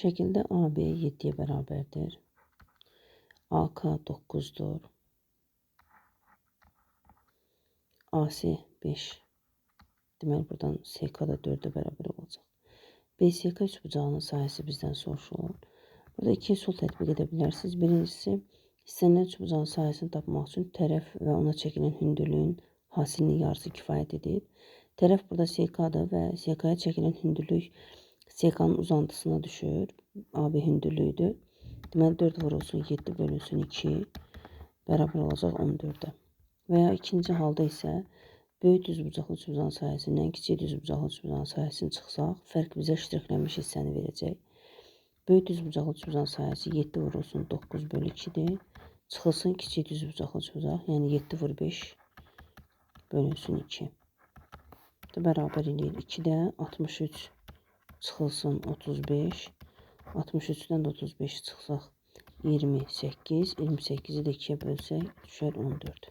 Şəkildə AB 7-yə bərabərdir. AK 9-dur. AC 5. Deməli, buradan SK da 4-ə bərabər olacaq. BSK üçbucağının sahəsi bizdən soruşulur. Burada iki üsul tətbiq edə bilərsiniz. Birincisi, istənilən üçbucağın sahəsini tapmaq üçün tərəf və ona çəkilən hündürlüyün hasilinin yarısı kifayət edir. Tərəf burada SK-dır və SK-ya çəkilən hündürlük SK-nın uzantısına düşür. AB hündürlüyüdür. Deməli 4 vurulsun 7 bölünsün 2 bərabər olacaq 14-ə. Və ya ikinci halda isə böyük düzbucaqlı üçbucağın sahəsindən kiçik düzbucaqlı üçbucağın sahəsini çıxsaq, fərq bizə ştrixlənmiş hissəni verəcək. Böyük düzbucaqlı üçbucağın sahəsi 7 vurulsun 9 bölü 2-dir. Çıxılsın kiçik düzbucaqlı üçbucaq, yəni 7 vur 5 bölünsün 2. Bərabər eləyir 2-də 63 çıxılsın 35. 63-dən də 35 çıxsaq 28. 28-i də 2-yə bölsək düşər 14.